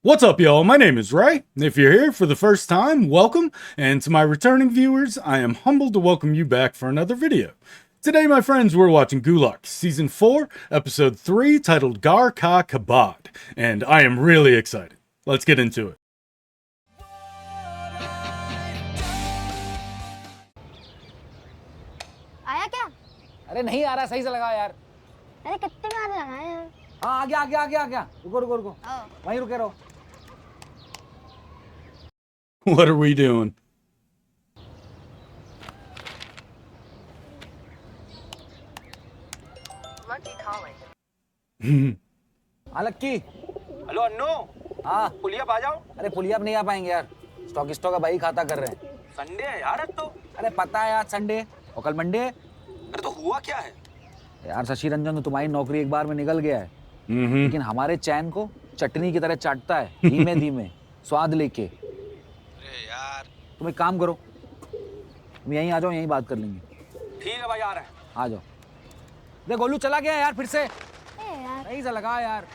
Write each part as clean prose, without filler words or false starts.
What's up, y'all? My name is Ray. If you're here for the first time, welcome. And to my returning viewers, I am humbled to welcome you back for another video. Today, my friends, we're watching Gulak, Season 4, Episode 3, titled Gar Ka Kabad. And I am really excited. Let's get into it. आया क्या? अरे नहीं आ रहा, सही से लगाओ यार। अरे कितने बार लगाया यार? हाँ आ गया। रुको वहीं रुके रहो। What are we doing? हाँ लक्की। हेलो अन्नू, हाँ पुलिया आ जाओ। अरे पुलिया अब नहीं आ पाएंगे यार, स्टॉक का भाई खाता कर रहे हैं। संडे है यार, अब तो। अरे पता है आज संडे और कल मंडे। अरे तो हुआ क्या है? यार शशि रंजन, तो तुम्हारी नौकरी एक बार में निकल गया है, लेकिन हमारे चैन को चटनी की तरह चाटता है, धीमे धीमे स्वाद लेके। अरे यार, तुम एक काम करो, तुम यहीं आ जाओ, यहीं बात कर लेंगे। ठीक है भाई, आ रहे हैं। आ जाओ। देख गोलू चला गया यार फिर से। यार सही से लगा यार।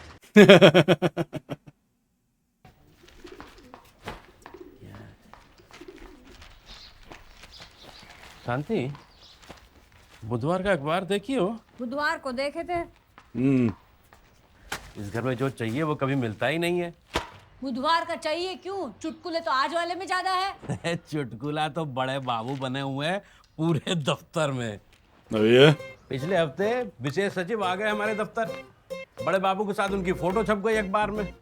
शांति, बुधवार का अखबार देखी हो? बुधवार को देखे थे। इस घर में जो चाहिए वो कभी मिलता ही नहीं है। बुधवार का चाहिए क्यों? चुटकुले तो आज वाले में ज्यादा है। चुटकुला तो बड़े बाबू बने हुए हैं पूरे दफ्तर में। Oh yeah? पिछले हफ्ते विशेष सचिव आ गए हमारे दफ्तर। बड़े बाबू के साथ उनकी फोटो छप गई अखबार में।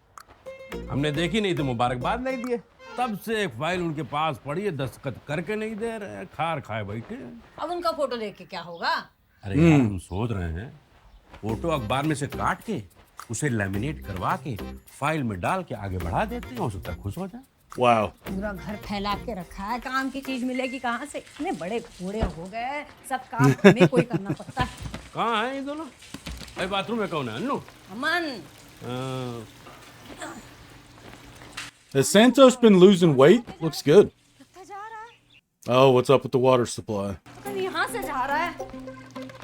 हमने देखी नहीं तो मुबारकबाद नहीं दिए। तब से एक फाइल उनके पास पड़ी है, दस्तखत करके नहीं दे रहे, खार खाए बैठे। अब उनका फोटो देख के क्या होगा? अरे यार, हम सोच रहे हैं फोटो अखबार में से काट के उसे लेमिनेट करवा के फाइल में डाल के आगे बढ़ा देते हैं, हो सकता है खुश हो जाए। Wow. पूरा घर फैला के रखा है, काम की चीज मिलेगी कहाँ से? इतने बड़े घोड़े हो गए, सब काम हमें कोई करना पड़ता है। कहाँ है ये दोनों? अरे बाथरूम में कौन है? अन्नू? अमन, Has Santos been losing weight? Looks good. Oh, what's up with the water supply? तो यहाँ से जा रहा है।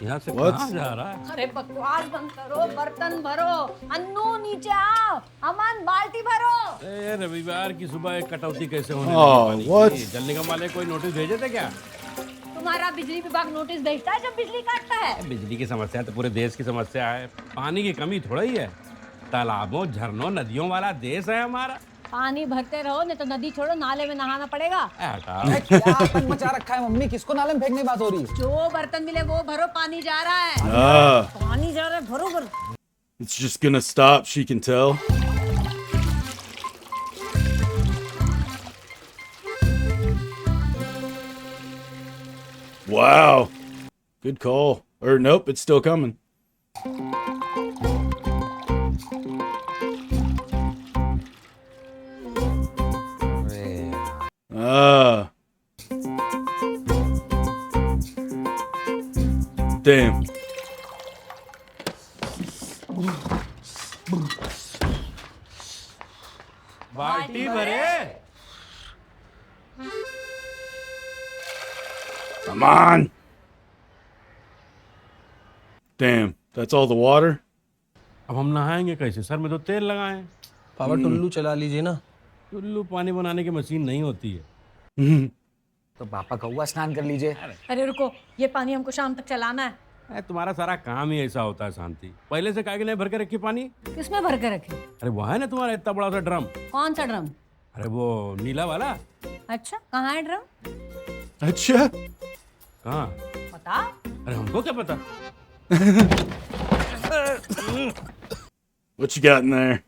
यहाँ से What? कहाँ जा रहा है? अरे बकवास बंद करो, बर्तन भरो। अन्नू नीचे आओ, अमन बाल्टी भरो। ए, रविवार की सुबह एक कटौती कैसे होने Oh, लगी पानी what? की? जल निगम वाले कोई नोटिस भेजे थे क्या? तुम्हारा बिजली विभाग नोटिस भेजता है जब बिजली काटता है। बिजली की समस्या तो पूरे देश की समस्या है। पानी की कमी थोड़ा ही है। तालाबों, झरनों, नदियों वाला देश है हमारा। पानी भरते रहो, नहीं तो नदी छोड़ो, नाले में नहाना पड़ेगा। हटा। क्या आतंक मचा रखा है मम्मी, किसको नाले में फेंकने की बात हो रही है? जो बर्तन मिले वो भरो, पानी जा रहा है। पानी जा रहा है, भरो भरो। It's just gonna stop, she can tell. Wow. Good call. Or nope, it's still coming. Ah. Damn. बाल्टी भरे। Come on. Damn, that's all the water? अब हम नहाएंगे कैसे? सर में तो तेल लगाए। पापा टुल्लू चला लीजिए ना। टुल्लू पानी बनाने की मशीन नहीं होती है। तो पापा कौवा स्नान कर लीजिए। अरे रुको, ये पानी हमको शाम तक चलाना है। अरे तुम्हारा सारा काम ही ऐसा होता है शांति। पहले से काहे नहीं भर के रखी पानी? किसमें भर के रखे? अरे वो है ना तुम्हारा इतना बड़ा सा ड्रम। कौन सा ड्रम? अरे वो नीला वाला। अच्छा, कहाँ है ड्रम? Acha. कहाँ? पता? अरे हमको क्या पता? What you got in there?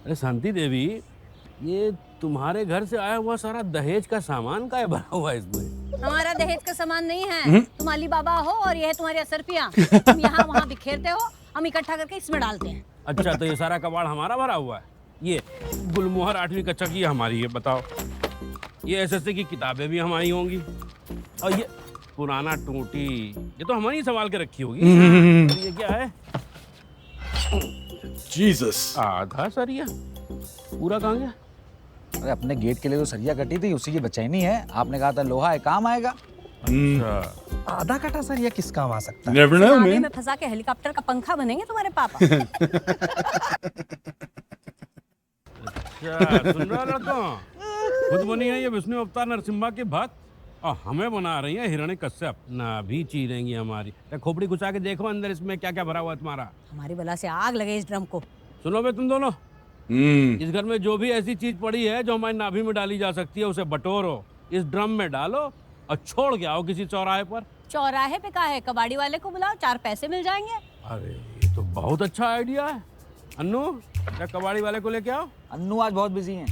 अरे शांति देवी, ये तुम्हारे घर से आया हुआ सारा दहेज का सामान का है भरा हुआ है इसमें? हमारा दहेज का सामान नहीं है। तुम अली बाबा हो और ये है तुम्हारी असरफियाँ। तुम यहाँ वहाँ बिखेरते हो, हम इकट्ठा करके इसमें डालते हैं। अच्छा, तो ये सारा कबाड़ हमारा भरा हुआ है? ये गुलमोहर 8वीं कक्षा की हमारी है, बताओ। ये एसएससी की किताबें भी हमारी होंगी, और ये पुराना टूटी ये तो हमारी संभाल के रखी होगी। ये क्या है? Jesus. आधा सरिया पूरा कहाँ गया? अरे अपने गेट के लिए तो सरिया कटी थी, उसी की बेचैनी है। आपने कहा था लोहा है, काम आएगा। अच्छा, आधा कटा सरिया किस काम आ सकता है? Never know, आगे man. में फंसा के हेलीकॉप्टर का पंखा बनेंगे तुम्हारे पापा। अच्छा सुन रहा लड़कों, खुद बनी है ये विष्णु अवतार नरसिम्हा की भक्त और हमें बना रही है हिरण्य कश्यप। ना भी चीरेंगी हमारी। क्या खोपड़ी घुसा के देखो अंदर इसमें क्या क्या भरा हुआ है तुम्हारा। हमारी बला से आग लगे इस ड्रम को। सुनो बे तुम दोनों, इस घर में जो भी ऐसी चीज पड़ी है जो हमारी नाभि में डाली जा सकती है उसे बटोरो, इस ड्रम में डालो और छोड़ के आओ किसी चौराहे पर। चौराहे पे कहा है, कबाड़ी वाले को बुलाओ, 4 पैसे मिल जाएंगे। अरे ये तो बहुत अच्छा आइडिया है। अन्नू, क्या कबाड़ी वाले को लेके आओ। अन्नू आज बहुत बिजी हैं।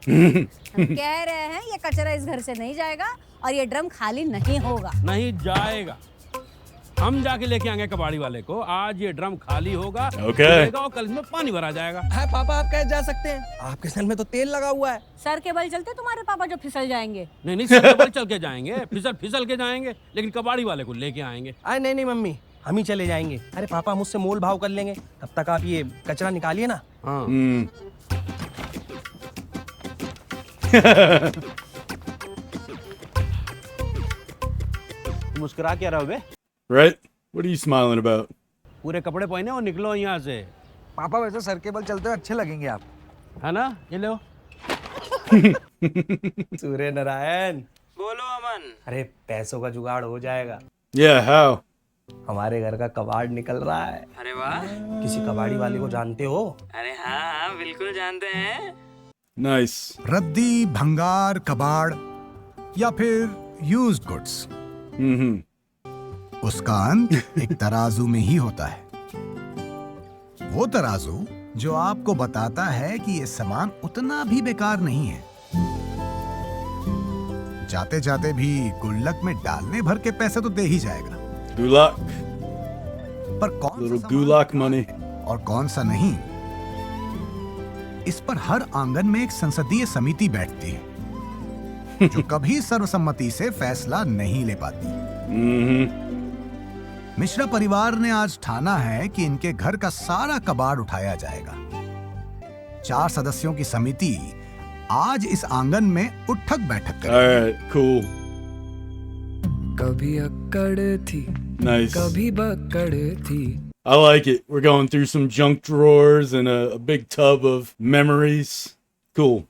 हम कह रहे हैं ये कचरा इस घर से नहीं जाएगा और ये ड्रम खाली नहीं होगा। नहीं जाएगा, हम जाके लेके आएंगे कबाड़ी वाले को। आज ये ड्रम खाली होगा और कल इसमें पानी भरा जाएगा। है पापा, आप कैसे जा सकते हैं? आपके सर में तो तेल लगा हुआ है। सर के बल चलते तुम्हारे पापा जो फिसल जाएंगे। नहीं नहीं, सर बल चल के जाएंगे, फिसल के जाएंगे, लेकिन कबाड़ी वाले को लेके आएंगे। अरे नहीं नहीं मम्मी, हम ही चले जाएंगे। अरे पापा मुझसे मोल भाव कर लेंगे, तब तक आप ये कचरा निकालिए ना। हाँ मुस्कुरा क्या रहोगे? Right? What are you smiling about? पूरे कपड़े पहने और निकलो यहाँ से, पापा वैसे सर के बल चलते हुए अच्छे लगेंगे आप। है ना? ये लो। सूर्य नारायण, बोलो अमन। अरे पैसों का जुगाड़ हो जाएगा। Yeah, how? हमारे घर का कबाड़ निकल रहा है। अरे वाह। किसी कबाड़ी वाले को जानते हो? अरे हाँ बिल्कुल जानते हैं। Nice. रद्दी, भंगार, कबाड़ या फिर यूज्ड गुड्स, उसका अंत एक तराजू में ही होता है। वो तराजू जो आपको बताता है कि ये सामान उतना भी बेकार नहीं है। जाते जाते भी गुल्लक में डालने भर के पैसे तो दे ही जाएगा, Gulak. पर कौन Little सा gulak सामान money. और कौन सा नहीं, इस पर हर आंगन में एक संसदीय समिति बैठती है जो कभी सर्वसम्मति से फैसला नहीं ले पाती। मिश्रा परिवार ने आज ठाना है कि इनके घर का सारा कबाड़ उठाया जाएगा। 4 सदस्यों की समिति आज इस आंगन में उठक बैठक करेगी। Alright, cool. कभी अक्कड़ थी, Nice. कभी बक्कड़ थी। I like it. We're going through some junk drawers and a big tub of memories. Cool.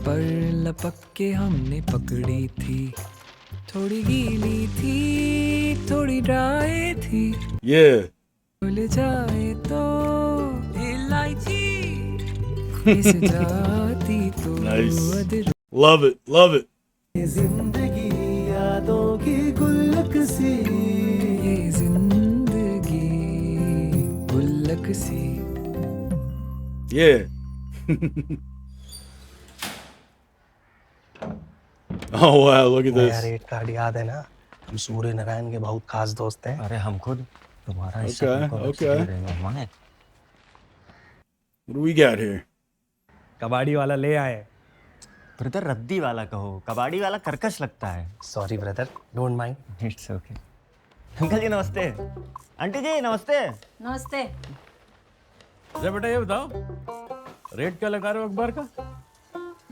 पर लपक के हमने पकड़ी थी, थोड़ी गीली थी, थोड़ी ड्राई थी। Yeah. भूल जाए तो इलायची, इस जाती तो Nice. Other. Love it. Love it. जिंदगी यादों की गुल्लक सी, ये जिंदगी गुल्लक सी। Yeah. Oh wow, look at नया this. रेट कार्ड याद है ना? हम सूर्य नारायण के बहुत खास दोस्त हैं। अरे हम खुद तुम्हारा Okay. What do we got here? कबाड़ी वाला ले आए। ब्रदर रद्दी वाला कहो, कबाड़ी वाला कर्कश लगता है। Sorry brother, don't mind. It's okay. Uncle ji नमस्ते। आंटी जी नमस्ते। नमस्ते। अरे बेटा ये बताओ, रेट क्या लगा रहे हो अखबार का?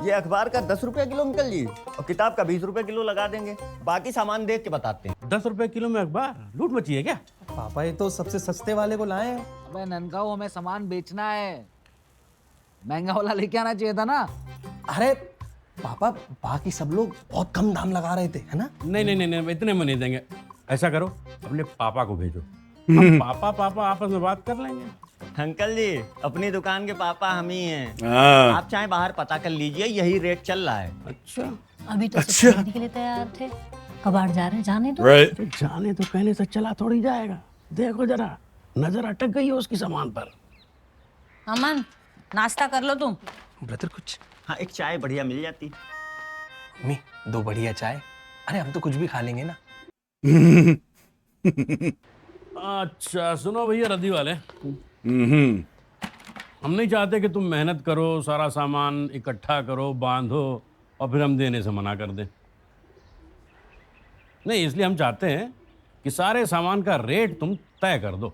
ये अखबार का 10 रुपया किलो अंकल जी, और किताब का 20 रुपया किलो लगा देंगे। बाकी सामान देख के बताते हैं। 10 रुपए किलो में अखबार? लूट मची है क्या? पापा ये तो सबसे सस्ते वाले को लाए हैं। अबे ननकाऊ, हमें सामान बेचना है, महंगा वाला लेके आना चाहिए था ना। अरे पापा, बाकी सब लोग बहुत कम दाम लगा रहे थे, है ना? नहीं, इतने में नहीं देंगे। ऐसा करो, अपने पापा को भेजो, हम पापा आपस में बात कर लेंगे। अंकल जी अपनी दुकान के पापा हम ही हैं। Ah. आप चाहे बाहर पता कर लीजिए, यही रेट चल रहा है। अच्छा अभी तो सब खरीदने के लिए तैयार थे, कबाड़ जा रहे हैं, जाने दो। Right. तो जाने तो कहने से चला थोड़ी जाएगा। देखो जरा, नजर अटक गई है उसकी सामान पर। अमन, नाश्ता कर लो तुम। ब्रदर कुछ हाँ एक चाय बढ़िया मिल जाती। मम्मी 2 बढ़िया चाय। अरे हम तो कुछ भी खा लेंगे ना। अच्छा सुनो भैया रद्दी वाले, हम नहीं चाहते कि तुम मेहनत करो, सारा सामान इकट्ठा करो, बांधो और फिर हम देने से मना कर दें। नहीं, इसलिए हम चाहते हैं कि सारे सामान का रेट तुम तय कर दो।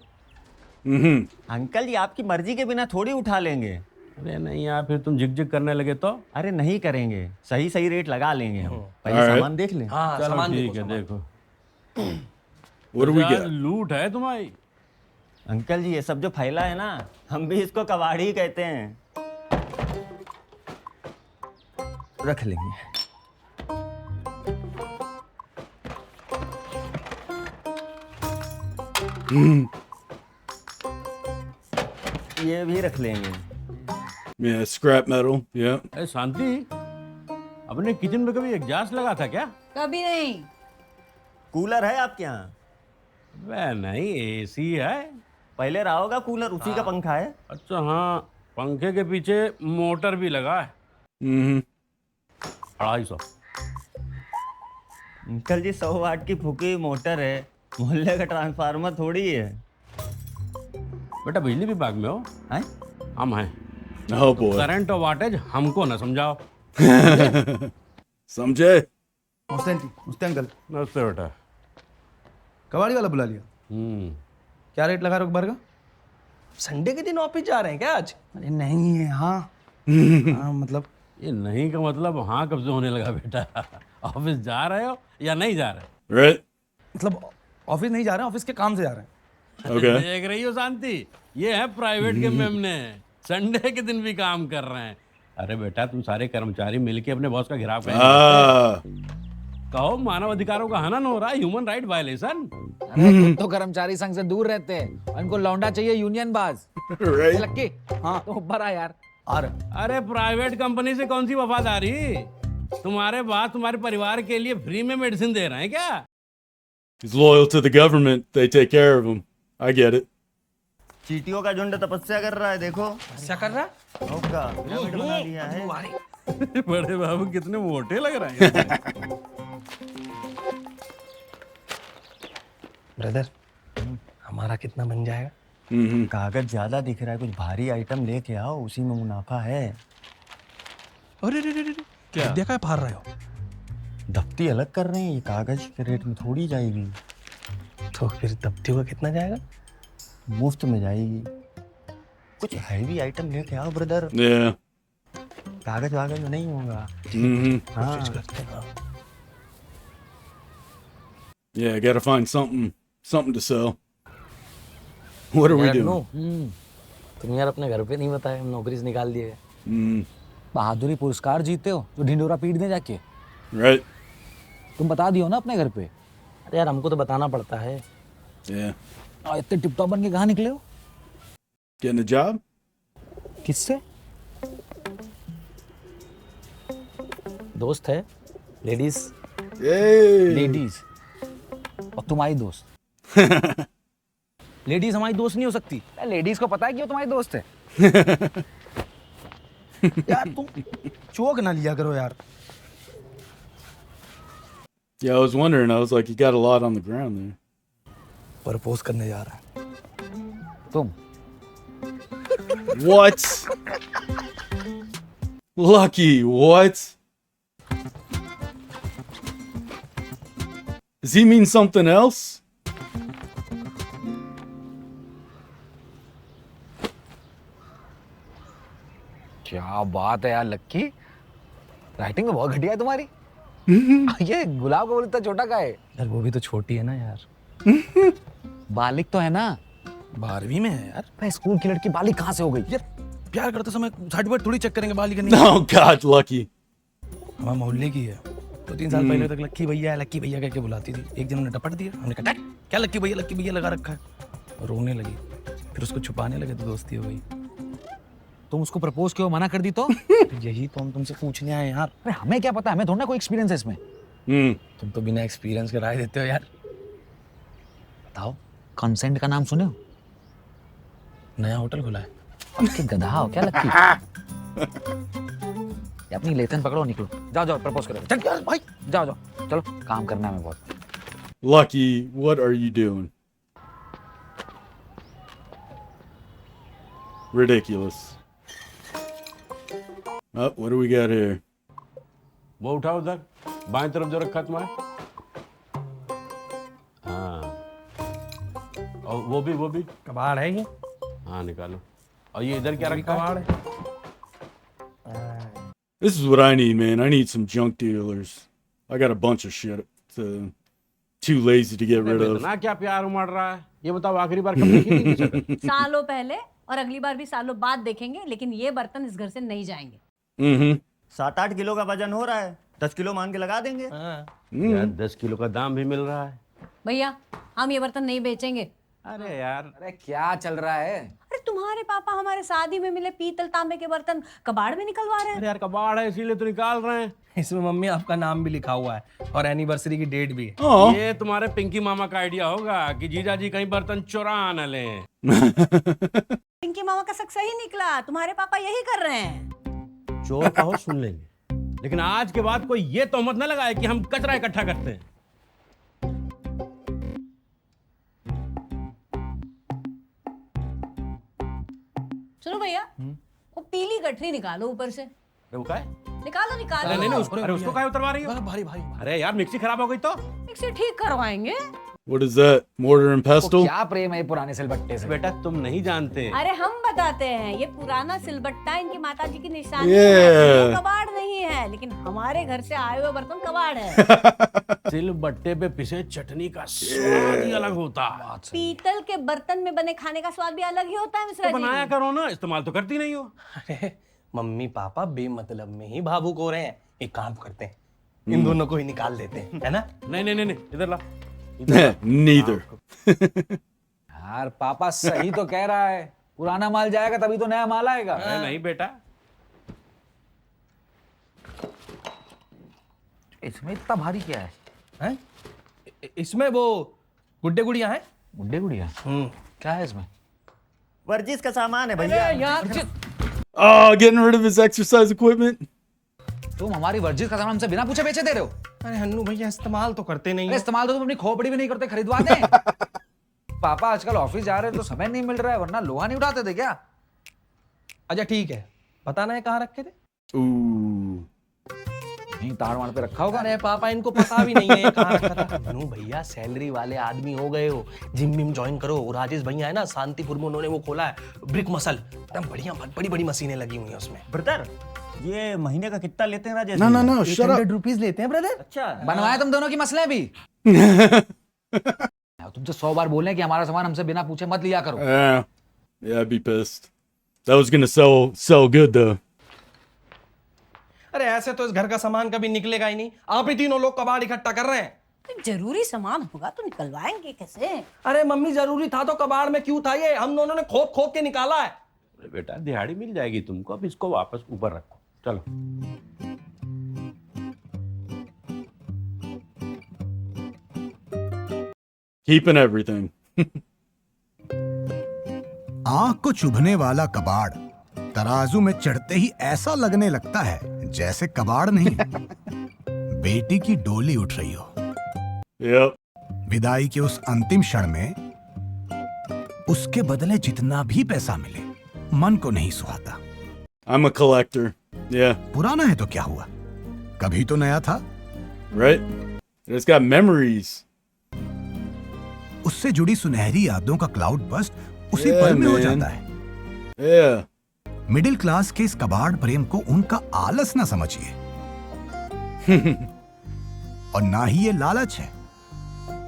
अंकल जी आपकी मर्जी के बिना थोड़ी उठा लेंगे। अरे नहीं यार, फिर तुम झिक करने लगे तो। अरे नहीं करेंगे, सही सही रेट लगा लेंगे हम। पहले Alright. सामान देख लें। हाँ चलो सामान ठीक देखो, है, सामान। देखो What do we यार, got? लूट है तुम्हारी। अंकल जी ये सब जो फैला है ना, हम भी इसको कबाड़ी ही कहते हैं। रख लेंगे। ये भी रख लेंगे। Yeah, scrap metal. Yeah. अरे शांति, अपने किचन में कभी एग्जॉस्ट लगा था क्या? कभी नहीं। कूलर है आपके यहाँ? वह नहीं, एसी है। पहले रहा होगा कूलर, उसी का पंखा है। अच्छा हाँ, पंखे के पीछे मोटर भी लगा है। 250। अंकल जी 100 वाट की फूकी हुई मोटर है, मोहल्ले का ट्रांसफार्मर थोड़ी है। बेटा बिजली विभाग में हो? हैं? हम हैं। Oh boy. करंट और वाटेज हमको ना समझाओ। समझे? नमस्ते आंटी, नमस्ते अंकल। नमस्ते बेटा। कबाड़ी वाला बुला लिया। क्या रेट लगा रहे हो अखबार का? संडे के दिन ऑफिस जा रहे हैं क्या आज? अरे नहीं है, हाँ हाँ मतलब ये नहीं का मतलब हाँ कब से होने लगा बेटा? ऑफिस जा रहे हो या नहीं जा रहे? Right. मतलब ऑफिस नहीं जा रहे हैं, ऑफिस के काम से जा रहे हैं। Okay. देख रही हो शांति, ये है प्राइवेट के मेमने, संडे के दिन भी काम कर रहे हैं। अरे बेटा तुम सारे कर्मचारी मिलके अपने बॉस का घिराव करेंगे। कहो मानव अधिकारों का हनन हो रहा है, ह्यूमन राइट वायलेशन। अरे तुम तो कर्मचारी संघ से दूर रहते हैं, उनको लौंडा चाहिए यूनियन बाज। Right. लक्की, हाँ तो ऊपर आ यार। आ रहे अरे प्राइवेट कंपनी से कौन सी वफादारी? तुम्हारे बात तुम्हारे परिवार के लिए फ्री में मेडिसिन दे रहे हैं क्या? He's loyal to the government. They take care of him. I get it. चींटियों का झुंड तपस्या कर रहा है, देखो। क्या कर रहा है? का पिरामिड बना लिया है। बड़े बाबू कितने मोटे लग रहे हैं। ब्रदर, हमारा कितना बन जाएगा? कागज ज्यादा दिख रहा है, कुछ भारी आइटम लेके आओ, उसी में मुनाफा है। अरे रे रे रे, क्या देखा है फाड़ रहे हो? दफ्ती अलग कर रहे हैं, ये कागज के रेट में थोड़ी जाएगी। तो फिर दफ्ती का कितना जाएगा? मुफ्त में जाएगी। कुछ हैवी आइटम लेके आओ ब्रदर। Yeah. कागज वागज में नहीं होगा। हाँ. Yeah, I gotta find something to sell. What are we doing? तुम यार अपने घर पे नहीं बताया, हम नौकरी से निकाल दिए। बहादुरी पुरस्कार जीते हो तो ढिंडोरा पीट दे जाके। Right. तुम बता दियो ना अपने घर पे। अरे यार हमको तो बताना पड़ता है। Yeah. और इतने टिपटॉप बन के कहाँ निकले हो? Getting a job? किससे? दोस्त है, लेडीज। Hey. लेडीज। और तुम्हारी दोस्त? लेडीज हमारी दोस्त नहीं हो सकती। लेडीज को पता है कि वो तुम्हारी दोस्त है। यार तुम चौक ना लिया करो यार। Yeah, I was wondering. I was like, you got a lot on the ground there. Propose करने जा रहा है। तुम? What? Lucky, what? Does he mean something else? क्या बात है यार लक्की, राइटिंग तो बहुत घटिया है तुम्हारी। ये गुलाब का फूल इतना छोटा का है यार? वो भी तो छोटी है ना यार। बालिक तो है ना? 12वीं में है यार। भाई स्कूल की लड़की बालिक कहाँ से हो गई? यार प्यार करते समय सर्टिफिकेट थोड़ी चेक करेंगे बालिक नहीं। Oh God, Lucky. हमारे मोहल्ले की है। 2-3 साल पहले तक लक्की भैया कह के बुलाती थी। एक दिन उन्हें टपट दिया, हमने कहा क्या लक्की भैया लगा रखा है। रोने लगी, फिर उसको छुपाने लगे तो दोस्ती हो गई। तुम उसको प्रपोज क्यों मना कर दी तो? यही तो हम तुमसे पूछने आए यार। अरे हमें क्या पता, हमें थोड़ा ना कोई एक्सपीरियंस है इसमें। तुम तो बिना एक्सपीरियंस के राय देते हो यार। बताओ, कंसेंट का नाम सुने हो? नया होटल खुला है। आपके गधा हो क्या लक्की? ये अपनी लेसन पकड़ो, निकलो, जाओ प्रपोज करो। चल यार भाई, जाओ चलो, काम करना है हमें बहुत। Lucky, what are you doing? Ridiculous. Oh, what do we got here? वो उठाओ उधर, बाएं तरफ जो रखा तुम्हारे। हाँ, और वो भी कबाड़ है ये। हाँ निकालो। और ये इधर क्या रखा है? This is what I need, man. I need some junk dealers. I got a bunch of shit too lazy to get rid of. इतना क्या प्यार उमड़ रहा है? ये बताओ आखिरी बार कब देखी थी शक्ल? सालों पहले, और अगली बार भी सालों बाद देखेंगे, लेकिन ये बर्तन इस घर से नहीं जाएंगे। 7-8 किलो का वजन हो रहा है, 10 किलो मान के लगा देंगे। यार 10 किलो का दाम भी मिल रहा है। भैया हम ये बर्तन नहीं बेचेंगे। अरे यार, अरे क्या चल रहा है? अरे तुम्हारे पापा हमारे शादी में मिले पीतल तांबे के बर्तन कबाड़ में निकलवा रहे हैं। अरे यार कबाड़ है इसीलिए तो निकाल रहे हैं। इसमें मम्मी आपका नाम भी लिखा हुआ है और एनिवर्सरी की डेट भी है। ये तुम्हारे पिंकी मामा का आइडिया होगा कि जीजा जी कहीं बर्तन चुरा न लें। पिंकी मामा का शक सही निकला, तुम्हारे पापा यही कर रहे हैं। चोर कहो सुन लेंगे, लेकिन आज के बाद कोई ये तोहमत न लगाए कि हम कचरा इकट्ठा करते हैं। सुनो भैया, वो पीली गठरी निकालो ऊपर से। वो क्या है? निकालो निकालो। नहीं नहीं, उसको काहे उतरवा रही हो? भारी भारी अरे यार मिक्सी खराब हो गई तो मिक्सी ठीक करवाएंगे। What is that? Mortar and तो pestle? क्या प्रेम है पुराने सिलबट्टे से? बेटा तुम नहीं जानते। अरे हम बताते हैं, ये पुराना सिलबट्टा इनकी माताजी की निशानी Yeah. है। ये कबाड़ नहीं है, लेकिन हमारे घर से आए हुए बर्तन कबाड़ है। सिल बट्टे पे पिसे चटनी का स्वाद ही अलग होता। पीतल के बर्तन में बने खाने का स्वाद भी अलग ही होता है मिश्रा तो जी। बनाया करो ना, इस्तेमाल तो करती नहीं हो। अरे मम्मी पापा बेमतलब में ही भावुक हो रहे हैं। एक काम करते हैं, इन दोनों को ही निकाल देते हैं, है ना? नहीं नहीं नहीं, इधर ला। Neither. यार पापा सही तो कह रहा है, पुराना माल जाएगा तभी तो नया माल आएगा। अरे नहीं बेटा, इसमें इतना भारी क्या है? हैं? इसमें वो गुड्डे गुड़िया हैं। गुड्डे गुड़िया क्या है इसमें? वर्जिश का सामान है भैया। Getting rid of his exercise equipment. तुम हमारी वर्जिश का सामान हमसे बिना पूछे बेचे दे रहे हो? अरे हन्नू भैया इस्तेमाल तो करते नहीं अरे है। इस्तेमाल तो तुम अपनी खोपड़ी भी नहीं करते, खरीदवा दें। पापा आजकल ऑफिस जा रहे हैं तो समय नहीं मिल रहा है, वरना लोहा नहीं उठाते थे क्या? अच्छा ठीक है, बताना है कहाँ रखे थे? Ooh. नहीं ताड़ वाड़ पे रखा होगा। अरे पापा इनको पता भी नहीं है ये कहाँ रखा था। हन्नू भैया सैलरी वाले आदमी हो गए हो, जिम विम ज्वाइन करो। वो राजेश भैया है ना, शांतिपुर में उन्होंने वो खोला है ब्रिक मसल, एकदम बढ़िया बड़ी बड़ी मशीनें लगी हुई हैं उसमें। ब्रदर, ये महीने का कितना लेते हैं Rajesh? No, no, no. Shut up. 800 rupees लेते हैं ब्रदर। अच्छा, बनवाए तुम दोनों की मसले भी। तुमसे 100 बार बोले कि हमारा सामान हमसे बिना पूछे मत लिया करो। Yeah, I'd be pissed. That was gonna sell good though. अरे ऐसे तो इस घर का सामान कभी निकलेगा ही नहीं। आप ही तीनों लोग कबाड़ इकट्ठा कर रहे हैं। तो जरूरी सामान होगा तो निकलवाएंगे कैसे? अरे मम्मी जरूरी था तो कबाड़ में क्यों था? ये हम दोनों ने खोद खोद के निकाला है। अरे बेटा दिहाड़ी मिल जाएगी तुमको, अब इसको वापस ऊपर रखो। चलो Keeping everything. आंख को चुभने वाला कबाड़ तराजू में चढ़ते ही ऐसा लगने लगता है जैसे कबाड़ नहीं बेटी की डोली उठ रही हो। Yep. विदाई के उस अंतिम क्षण में उसके बदले जितना भी पैसा मिले मन को नहीं सुहाता। I'm a collector. Yeah. पुराना है तो क्या हुआ, कभी तो नया था। Right? It's got memories. उससे जुड़ी सुनहरी यादों का क्लाउड बस्ट उसी Yeah, पल में हो man. जाता है। Yeah. मिडिल क्लास के इस कबाड़ प्रेम को उनका आलस ना समझिए और ना ही ये लालच है।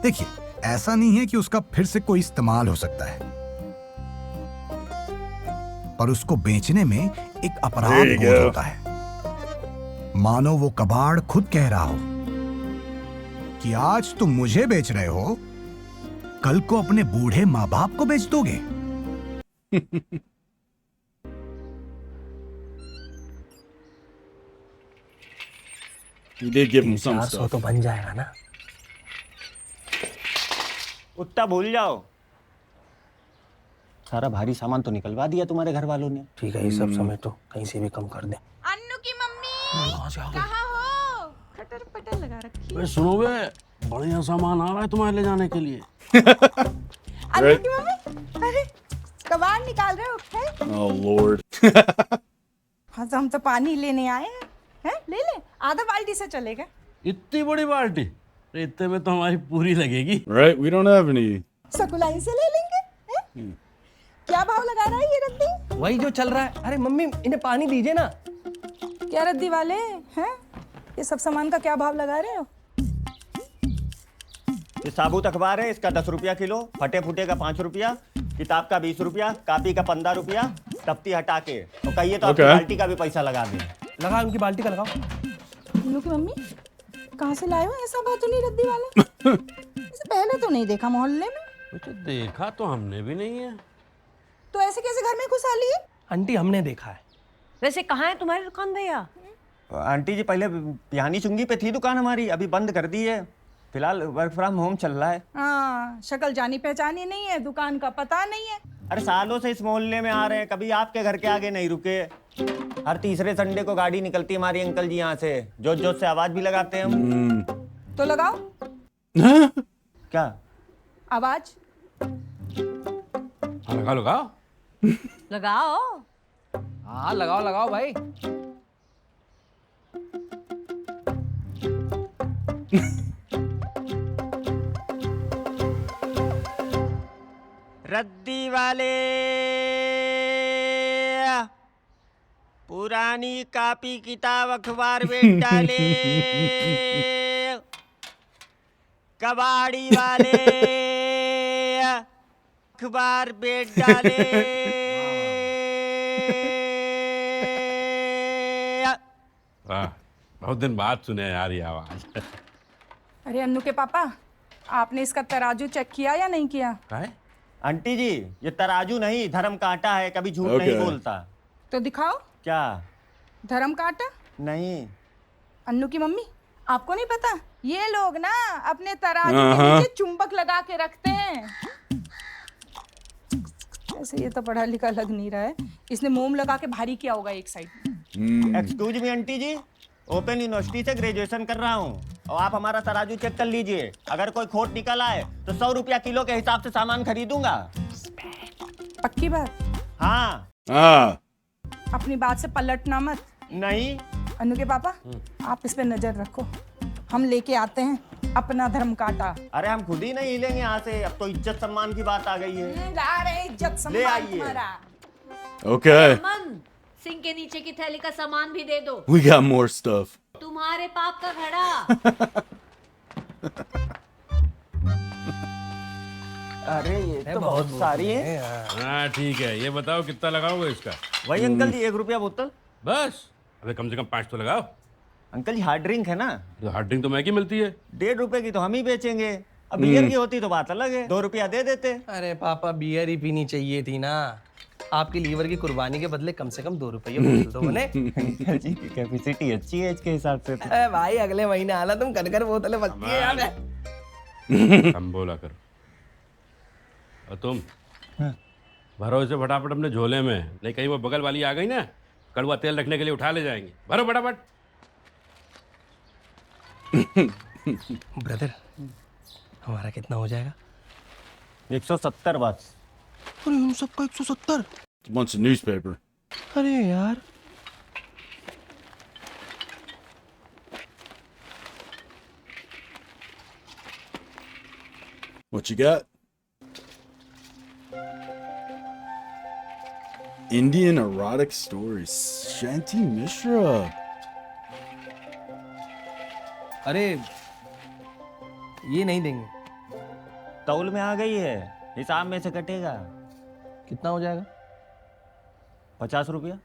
देखिए, ऐसा नहीं है कि उसका फिर से कोई इस्तेमाल हो सकता है, पर उसको बेचने में एक अपराध There you बोध go. होता है। मानो वो कबाड़ खुद कह रहा हो कि आज तुम मुझे बेच रहे हो, कल को अपने बूढ़े माँ बाप को बेच दोगे। You did give him some 400 stuff. तो बन जाएगा ना। उतना भूल जाओ। सारा भारी सामान तो निकलवा दिया तुम्हारे घर वालों ने। ठीक है, ये सब समय तो कहीं से भी कम कर दे। अन्नू की मम्मी कहाँ हो? खटर पटर लगा रखी है। सुनो बे, बढ़िया सामान आ रहा है तुम्हारे ले जाने के लिए। अन्नू की मम्मी, अरे कबाड़ निकाल रहे हो? है? Oh Lord. हाँ तो हम तो पानी लेने आए हैं। हैं? ले ले, आधा बाल्टी से चलेगा। इतनी बड़ी बाल्टी? इतने में तो हमारी पूरी लगेगी। Right? We don't have any. सकुलाई से ले लेंगे। हैं? क्या भाव लगा रहा है ये रद्दी? वही जो चल रहा है। अरे मम्मी इन्हें पानी दीजिए ना। क्या रद्दी वाले हैं? ये सब सामान का क्या भाव लगा रहे हो? ये साबुत अखबार है, इसका 10 रुपया किलो, फटे फूटे का 5 रुपया, किताब का 20 रुपया, कापी का 15 रुपया, तफ्ती हटा के तो कहिए तो आपकी Okay. बाल्टी का भी पैसा लगा दें। लगा उनकी बाल्टी का लगाओ। अन्नू की मम्मी कहाँ से लाए हो ऐसा बातूनी रद्दी वाला? इसे पहले तो नहीं देखा मोहल्ले में। तो देखा तो हमने भी नहीं है। तो ऐसे कैसे घर में घुसा लिए? आंटी हमने देखा है। वैसे कहाँ है तुम्हारी दुकान भैया? आंटी जी पहले पिहानी चुंगी पे थी दुकान हमारी, अभी बंद कर दी है। फिलहाल वर्क फ्रॉम होम चल रहा है। हाँ, शक्ल जानी पहचानी नहीं है, दुकान का पता नहीं है। अरे सालों से इस मोहल्ले में आ रहे हैं, कभी आपके घर के आगे नहीं रुके। हर तीसरे संडे को गाड़ी निकलती है हमारी अंकल जी यहाँ से, जोत जोत से आवाज भी लगाते हैं हम। तो लगाओ। क्या आवाज? लगाओ लगाओ लगाओ। हाँ लगाओ लगाओ भाई। रद्दी वाले पुरानी कापी किताब अखबार में डाले। कबाड़ी वाले अखबार बेच डाले। वाह, बहुत दिन बाद सुने यार ये आवाज। अरे अन्नू के पापा, आपने इसका तराजू चेक किया या नहीं किया? आंटी जी ये तराजू नहीं, धर्म कांटा है, कभी झूठ नहीं बोलता। तो दिखाओ। क्या? धर्म कांटा? नहीं। अन्नू की मम्मी आपको नहीं पता? ये लोग ना अपने तराजू के नीचे चुंबक लगा के रखते हैं। ऐसे ये तो पढ़ा लिखा लग नहीं रहा है, इसने मोम लगा के भारी किया होगा एक साइड। एक्सक्यूज मी आंटी जी, ओपन यूनिवर्सिटी से ग्रेजुएशन कर रहा हूँ और आप हमारा तराजू चेक कर लीजिए। अगर कोई खोट निकल आए तो 100 रुपया किलो के हिसाब से सामान खरीदूंगा। पक्की बात? हाँ। अपनी बात से पलटना मत। नहीं। अन्नू के पापा आप इस पे नजर रखो, हम लेके आते हैं अपना धर्म कांटा। अरे हम खुद ही नहीं हिलेंगे यहाँ से, अब तो इज्जत सम्मान की बात आ गई है। ला रहे इज्जत ले सम्मान आइए। तुम्हारा। Okay, अमन, सिंह के नीचे की थैली का सामान भी दे दो। we got more stuff. तुम्हारे पाप का घड़ा। अरे ये तो बहुत सारी है। हाँ ठीक है, ये बताओ कितना लगाओगे इसका? वही अंकल जी 1 रुपया बोतल। बस, अबे कम से कम 5 तो लगाओ। अंकल जी हार्ड ड्रिंक है ना? तो हार्ड ड्रिंक तो महंगी मिलती है। 1.5 रुपए की तो हम ही बेचेंगे। अब बियर की होती तो बात अलग है, 2 रुपया दे देते। अरे पापा बियर ही पीनी चाहिए थी ना, आपकी लीवर की कुर्बानी के बदले कम से कम 2 रुपये बोतल तो बने। अंकल जी की कैपेसिटी अच्छी है इसके हिसाब से। अरे भाई अगले महीने आना, तुम कर बोतलें बचती है यार। कम बोला करो। और तुम भरो इसे फटाफट अपने झोले में, नहीं कहीं वो बगल वाली आ गई ना, कड़वा तेल रखने के लिए उठा ले जाएंगे। भरो फटाफट। ब्रदर हमारा कितना हो जाएगा? 170 बस। अरे उन सबका 170? It's a bunch of newspaper. अरे यार What you got? Indian erotic stories. Shanti Mishra. अरे ये नहीं देंगे। तौल में आ गई है, हिसाब में से कटेगा। कितना हो जाएगा? 50 रुपया।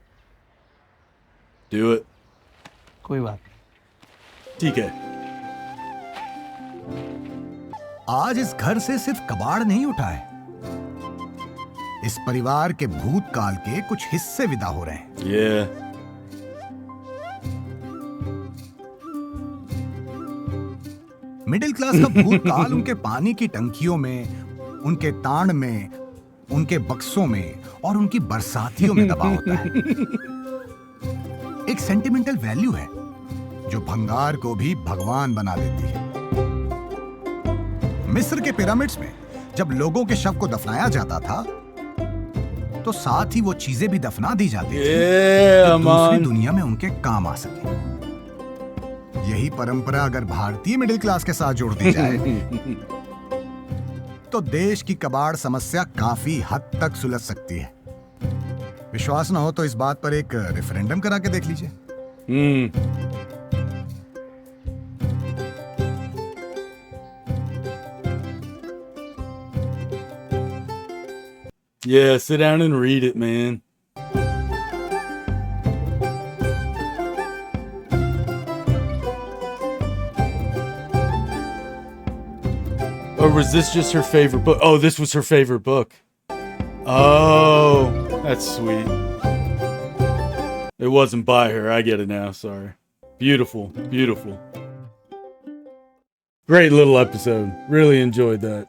Do it. कोई बात। ठीक है। आज इस घर से सिर्फ कबाड़ नहीं उठा है, इस परिवार के भूतकाल के कुछ हिस्से विदा हो रहे हैं। Yeah. मिडिल क्लास का भूतकाल उनके पानी की टंकियों में, उनके ताण में, उनके बक्सों में और उनकी बरसातियों में दबा होता है। एक सेंटिमेंटल वैल्यू है जो भंगार को भी भगवान बना देती है। मिस्र के पिरामिड्स में जब लोगों के शव को दफनाया जाता था तो साथ ही वो चीजें भी दफना दी जाती थी जो दूसरी दुनिया में उनके काम आ सके। यही परंपरा अगर भारतीय मिडिल क्लास के साथ जोड़ दी जाए तो देश की कबाड़ समस्या काफी हद तक सुलझ सकती है। विश्वास ना हो तो इस बात पर एक रेफरेंडम करा के देख लीजिए। Yeah, sit down and read it, man. Or was this just her favorite book? Oh, this was her favorite book. Oh, that's sweet. It wasn't by her. I get it now. Sorry. Beautiful. Beautiful. Great little episode. Really enjoyed that.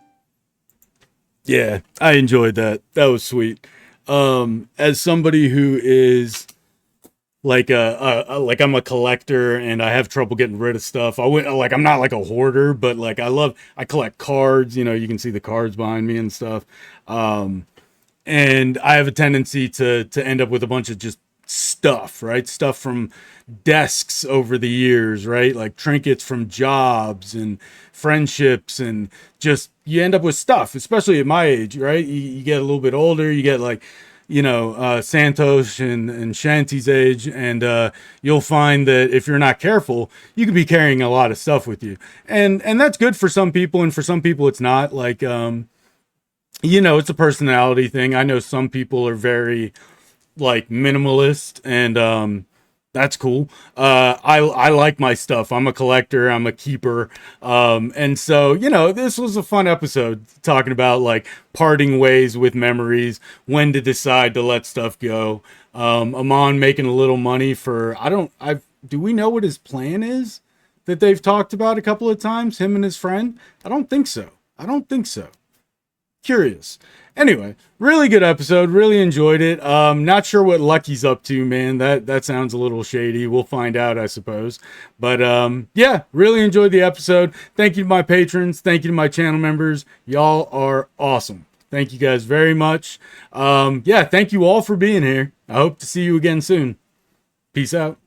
Yeah, I enjoyed that. That was sweet. As somebody who is like like I'm a collector and I have trouble getting rid of stuff. I'm not like a hoarder, but like I collect cards, you know, you can see the cards behind me and stuff. And I have a tendency to end up with a bunch of just stuff, right? Stuff from desks over the years, right? Like trinkets from jobs and friendships, and just you end up with stuff, especially at my age, right? You get a little bit older, you get like, you know, Santosh and Shanti's age, and you'll find that if you're not careful, you could be carrying a lot of stuff with you, and that's good for some people, and for some people it's not. Like, you know, it's a personality thing. I know some people are very like minimalist, and that's cool. I like my stuff. I'm a collector. I'm a keeper. And so, you know, this was a fun episode talking about like parting ways with memories, when to decide to let stuff go. Aman making a little money for, do we know what his plan is that they've talked about a couple of times, him and his friend? I don't think so. Curious. Anyway, really good episode. Really enjoyed it. Not sure what Lucky's up to, man. That sounds a little shady. We'll find out, I suppose. But yeah, really enjoyed the episode. Thank you to my patrons. Thank you to my channel members. Y'all are awesome. Thank you guys very much. Yeah, thank you all for being here. I hope to see you again soon. Peace out.